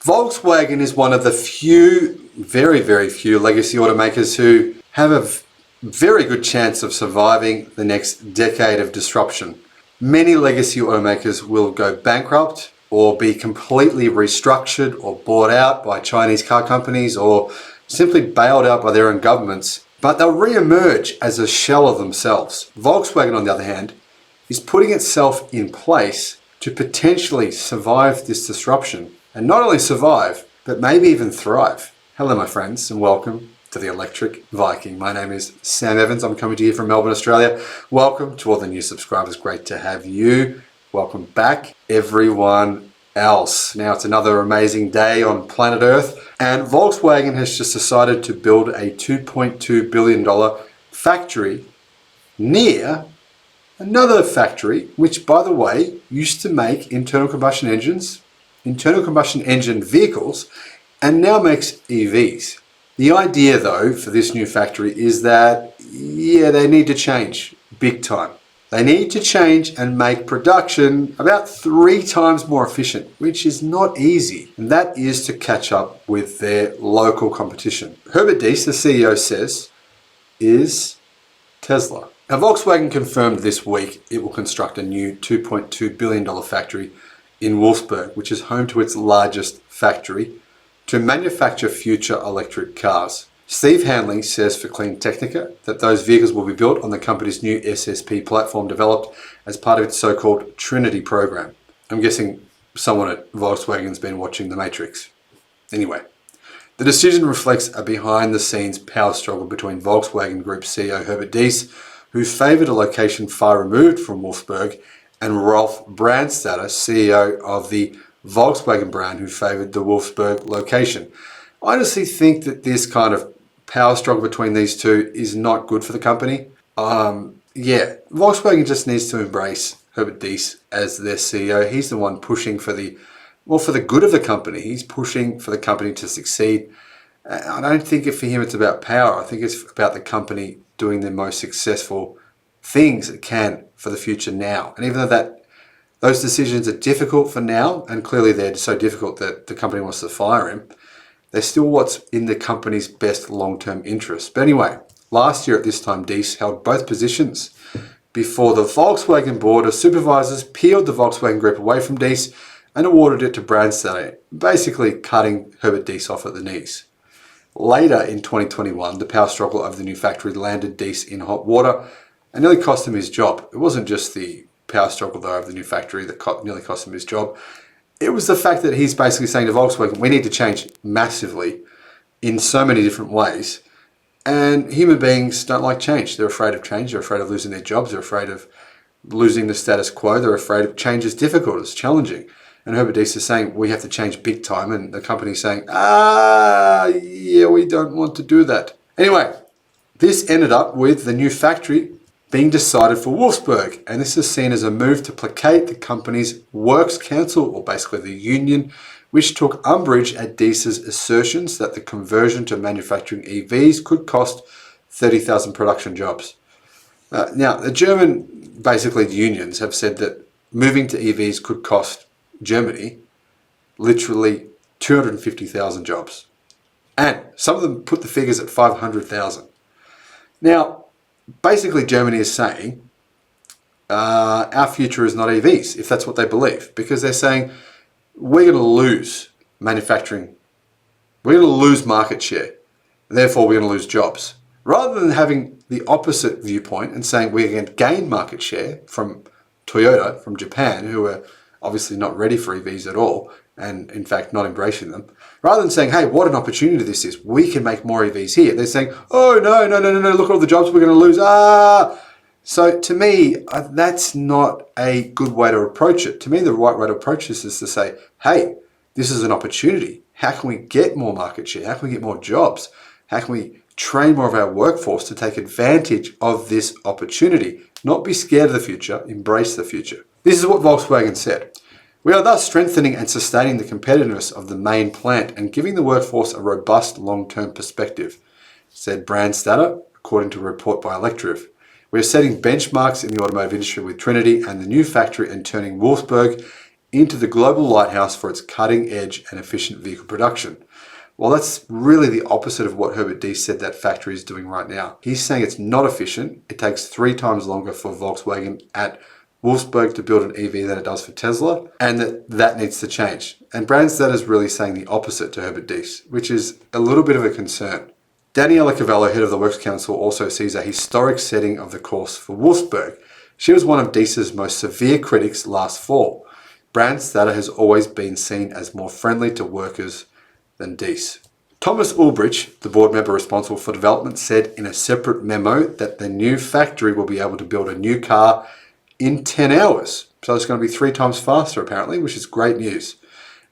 Volkswagen is one of the few, very, very few legacy automakers who have a very good chance of surviving the next decade of disruption. Many legacy automakers will go bankrupt or be completely restructured or bought out by Chinese car companies or simply bailed out by their own governments, but they'll re-emerge as a shell of themselves. Volkswagen, on the other hand, is putting itself in place to potentially survive this disruption, and not only survive, but maybe even thrive. Hello, my friends, and welcome to the Electric Viking. My name is Sam Evans. I'm coming to you from Melbourne, Australia. Welcome to all the new subscribers. Great to have you. Welcome back, everyone else. Now, it's another amazing day on planet Earth, and Volkswagen has just decided to build a $2.2 billion factory near another factory, which, by the way, used to make internal combustion engine vehicles, and now makes EVs. The idea, though, for this new factory is that, they need to change big time. They need to change and make production about 3 times more efficient, which is not easy. And that is to catch up with their local competition. Herbert Diess, the CEO, says, is Tesla. Now, Volkswagen confirmed this week it will construct a new $2.2 billion factory in Wolfsburg, which is home to its largest factory, to manufacture future electric cars. Steve Hanley says for Clean Technica that those vehicles will be built on the company's new SSP platform developed as part of its so-called Trinity program. I'm guessing someone at Volkswagen's been watching The Matrix. Anyway, the decision reflects a behind-the-scenes power struggle between Volkswagen Group CEO Herbert Diess, who favoured a location far removed from Wolfsburg, and Rolf Brandstatter, CEO of the Volkswagen brand, who favoured the Wolfsburg location. I honestly think that this kind of power struggle between these two is not good for the company. Volkswagen just needs to embrace Herbert Diess as their CEO. He's the one pushing for the good of the company. He's pushing for the company to succeed. I don't think for him it's about power. I think it's about the company doing the most successful things it can for the future now. And even though those decisions are difficult for now, and clearly they're so difficult that the company wants to fire him, they're still what's in the company's best long-term interest. But anyway, last year at this time, Diess held both positions before the Volkswagen Board of Supervisors peeled the Volkswagen Group away from Diess and awarded it to Brandstatter, basically cutting Herbert Diess off at the knees. Later in 2021, the power struggle over the new factory landed Diess in hot water and nearly cost him his job. It wasn't just the power struggle, though, over the new factory that nearly cost him his job. It was the fact that he's basically saying to Volkswagen, we need to change massively in so many different ways. And human beings don't like change. They're afraid of change. They're afraid of losing their jobs. They're afraid of losing the status quo. They're afraid of change is difficult. It's challenging. And Herbert Diess is saying, we have to change big time. And the company's saying, we don't want to do that. Anyway, this ended up with the new factory being decided for Wolfsburg. And this is seen as a move to placate the company's Works Council, or basically the union, which took umbrage at Diess's assertions that the conversion to manufacturing EVs could cost 30,000 production jobs. Now, the German, basically the unions, have said that moving to EVs could cost Germany literally 250,000 jobs. And some of them put the figures at 500,000. Now, basically Germany is saying our future is not EVs, if that's what they believe, because they're saying we're going to lose manufacturing, we're going to lose market share, therefore we're going to lose jobs. Rather than having the opposite viewpoint and saying we're going to gain market share from Toyota, from Japan, who are obviously not ready for EVs at all, and in fact not embracing them, rather than saying, hey, what an opportunity this is, we can make more EVs here, they're saying, oh, no, look at all the jobs we're going to lose. So to me, that's not a good way to approach it. To me, the right way to approach this is to say, hey, this is an opportunity. How can we get more market share? How can we get more jobs? How can we train more of our workforce to take advantage of this opportunity? Not be scared of the future, embrace the future. This is what Volkswagen said. We are thus strengthening and sustaining the competitiveness of the main plant and giving the workforce a robust long-term perspective, said Brandstatter, according to a report by Electriv. We are setting benchmarks in the automotive industry with Trinity and the new factory and turning Wolfsburg into the global lighthouse for its cutting edge and efficient vehicle production. Well, that's really the opposite of what Herbert Diess said that factory is doing right now. He's saying it's not efficient. It takes 3 times longer for Volkswagen at Wolfsburg to build an EV than it does for Tesla, and that needs to change. And Branstad is really saying the opposite to Herbert Diess, which is a little bit of a concern. Daniela Cavallo, head of the Works Council, also sees a historic setting of the course for Wolfsburg. She was one of Diess's most severe critics last fall. Branstad has always been seen as more friendly to workers than Diess. Thomas Ulbricht, the board member responsible for development, said in a separate memo that the new factory will be able to build a new car in 10 hours. So it's going to be 3 times faster apparently, which is great news.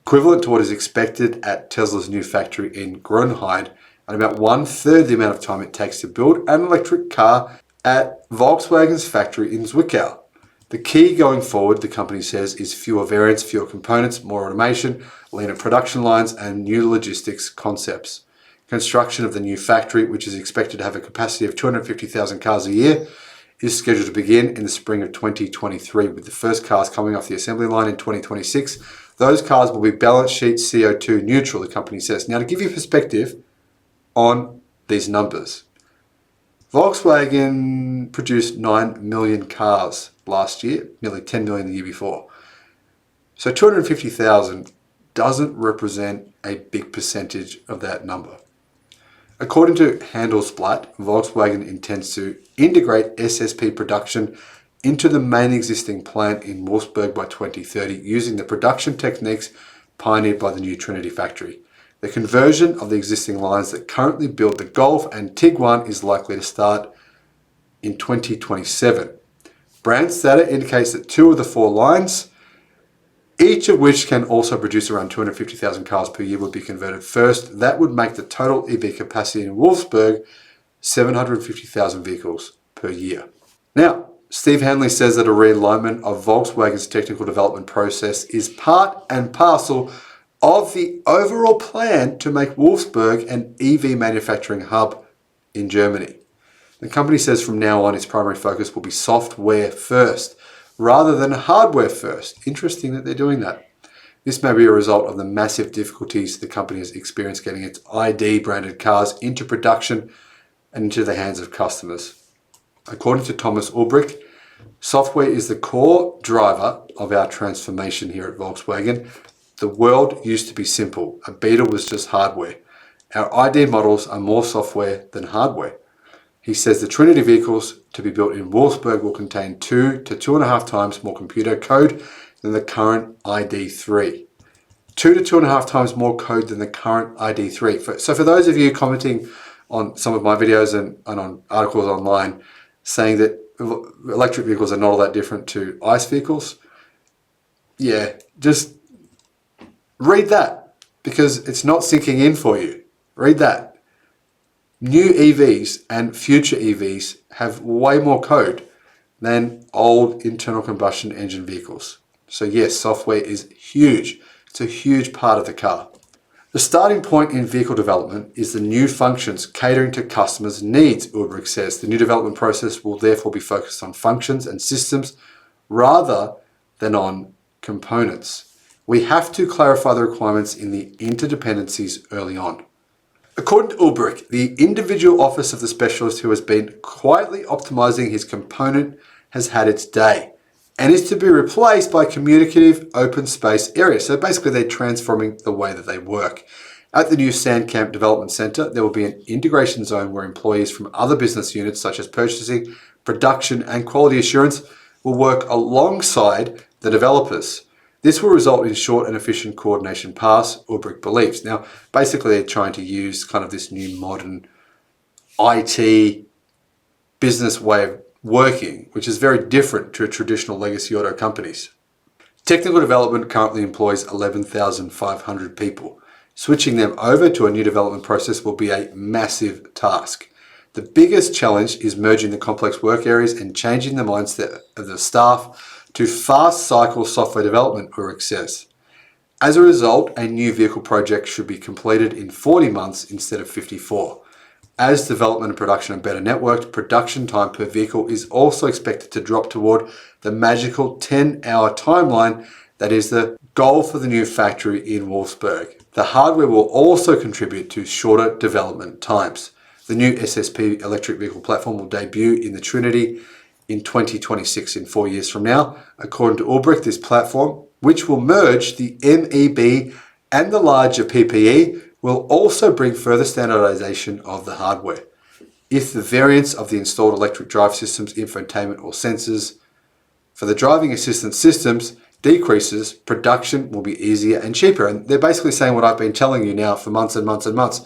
Equivalent to what is expected at Tesla's new factory in Grünheide, and about 1/3 the amount of time it takes to build an electric car at Volkswagen's factory in Zwickau. The key going forward, the company says, is fewer variants, fewer components, more automation, leaner production lines, and new logistics concepts. Construction of the new factory, which is expected to have a capacity of 250,000 cars a year, is scheduled to begin in the spring of 2023, with the first cars coming off the assembly line in 2026. Those cars will be balance sheet CO2 neutral, the company says. Now, to give you perspective on these numbers, Volkswagen produced 9 million cars last year, nearly 10 million the year before. So 250,000 doesn't represent a big percentage of that number. According to Handelsblatt, Volkswagen intends to integrate SSP production into the main existing plant in Wolfsburg by 2030 using the production techniques pioneered by the new Trinity factory. The conversion of the existing lines that currently build the Golf and Tiguan is likely to start in 2027. Branstad indicates that 2 of the 4 lines, each of which can also produce around 250,000 cars per year, would be converted first. That would make the total EV capacity in Wolfsburg 750,000 vehicles per year. Now, Steve Hanley says that a realignment of Volkswagen's technical development process is part and parcel of the overall plan to make Wolfsburg an EV manufacturing hub in Germany. The company says from now on its primary focus will be software first, rather than hardware first. Interesting that they're doing that. This may be a result of the massive difficulties the company has experienced getting its ID branded cars into production and into the hands of customers. According to Thomas Ulbricht, software is the core driver of our transformation here at Volkswagen. The world used to be simple. A Beetle was just hardware. Our ID models are more software than hardware. He says the Trinity vehicles to be built in Wolfsburg will contain 2 to 2.5 times more computer code than the current ID3. 2 to 2.5 times more code than the current ID3. So for those of you commenting on some of my videos and on articles online saying that electric vehicles are not all that different to ICE vehicles, yeah, just read that because it's not sinking in for you. Read that. New EVs and future EVs have way more code than old internal combustion engine vehicles. So yes, software is huge. It's a huge part of the car. The starting point in vehicle development is the new functions catering to customers' needs, Ulbricht says. The new development process will therefore be focused on functions and systems rather than on components. We have to clarify the requirements in the interdependencies early on. According to Ulbricht, the individual office of the specialist who has been quietly optimizing his component has had its day and is to be replaced by communicative open space areas. So basically they're transforming the way that they work. At the new Sandcamp Development Center, there will be an integration zone where employees from other business units such as purchasing, production and quality assurance will work alongside the developers. This will result in short and efficient coordination paths, Ulbricht believes. Now, basically they're trying to use kind of this new modern IT business way of working, which is very different to traditional legacy auto companies. Technical development currently employs 11,500 people. Switching them over to a new development process will be a massive task. The biggest challenge is merging the complex work areas and changing the mindset of the staff to fast cycle software development, Ulrich says. As a result, a new vehicle project should be completed in 40 months instead of 54. As development and production are better networked, production time per vehicle is also expected to drop toward the magical 10-hour timeline That is the goal for the new factory in Wolfsburg. The hardware will also contribute to shorter development times. The new SSP electric vehicle platform will debut in the Trinity in 2026, in 4 years from now. According to Ulbrich, this platform, which will merge the MEB and the larger PPE, will also bring further standardization of the hardware. If the variance of the installed electric drive systems, infotainment or sensors for the driving assistance systems decreases, production will be easier and cheaper. And they're basically saying what I've been telling you now for months and months and months.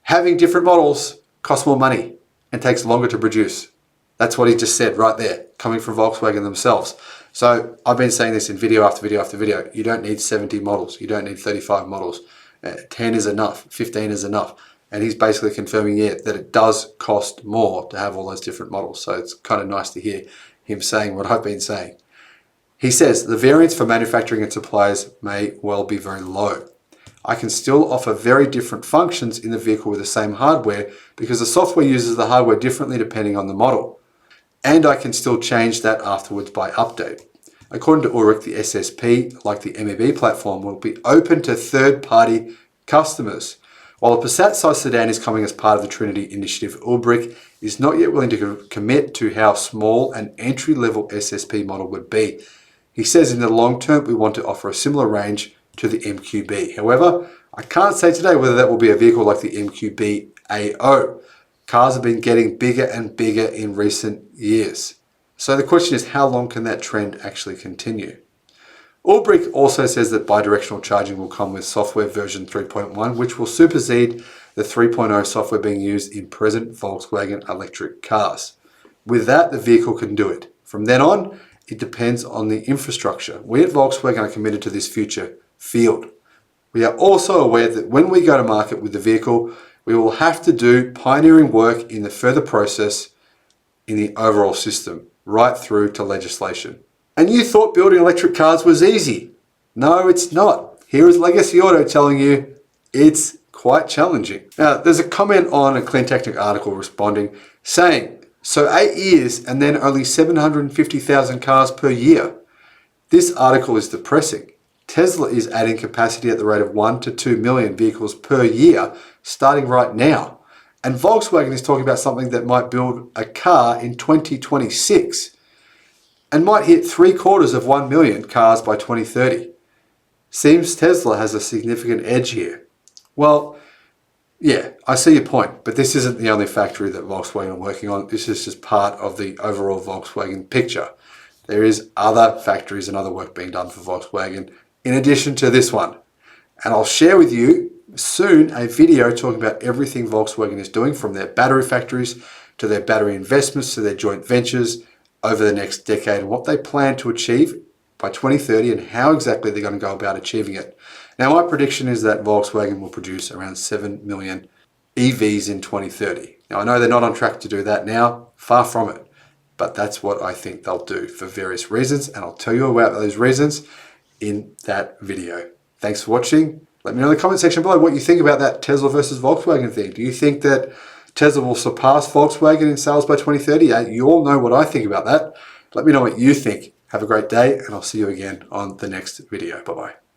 Having different models costs more money and takes longer to produce. That's what he just said right there, coming from Volkswagen themselves. So I've been saying this in video after video after video. You don't need 70 models. You don't need 35 models. 10 is enough. 15 is enough. And he's basically confirming, yeah, that it does cost more to have all those different models. So it's kind of nice to hear him saying what I've been saying. He says the variance for manufacturing and suppliers may well be very low. I can still offer very different functions in the vehicle with the same hardware because the software uses the hardware differently depending on the model. And I can still change that afterwards by update. According to Ulrich, the SSP, like the MEB platform, will be open to third-party customers. While a Passat-sized sedan is coming as part of the Trinity initiative, Ulbrich is not yet willing to commit to how small an entry-level SSP model would be. He says in the long term, we want to offer a similar range to the MQB. However, I can't say today whether that will be a vehicle like the MQB AO. Cars have been getting bigger and bigger in recent years. So the question is, how long can that trend actually continue? Ulbrich also says that bidirectional charging will come with software version 3.1, which will supersede the 3.0 software being used in present Volkswagen electric cars. With that, the vehicle can do it. From then on, it depends on the infrastructure. We at Volkswagen are committed to this future field. We are also aware that when we go to market with the vehicle, we will have to do pioneering work in the further process in the overall system, right through to legislation. And you thought building electric cars was easy. No, it's not. Here is Legacy Auto telling you it's quite challenging. Now, there's a comment on a Clean Technic article responding, saying, so 8 years and then only 750,000 cars per year. This article is depressing. Tesla is adding capacity at the rate of 1 to 2 million vehicles per year, starting right now. And Volkswagen is talking about something that might build a car in 2026 and might hit 750,000 million cars by 2030. Seems Tesla has a significant edge here. Well, yeah, I see your point, but this isn't the only factory that Volkswagen are working on. This is just part of the overall Volkswagen picture. There is other factories and other work being done for Volkswagen in addition to this one. And I'll share with you soon a video talking about everything Volkswagen is doing, from their battery factories to their battery investments to their joint ventures over the next decade, and what they plan to achieve by 2030 and how exactly they're going to go about achieving it. Now, my prediction is that Volkswagen will produce around 7 million EVs in 2030. Now, I know they're not on track to do that now, far from it, but that's what I think they'll do for various reasons, and I'll tell you about those reasons in that video. Thanks for watching. Let me know in the comment section below what you think about that Tesla versus Volkswagen thing. Do you think that Tesla will surpass Volkswagen in sales by 2030? You all know what I think about that. Let me know what you think. Have a great day, and I'll see you again on the next video. Bye-bye.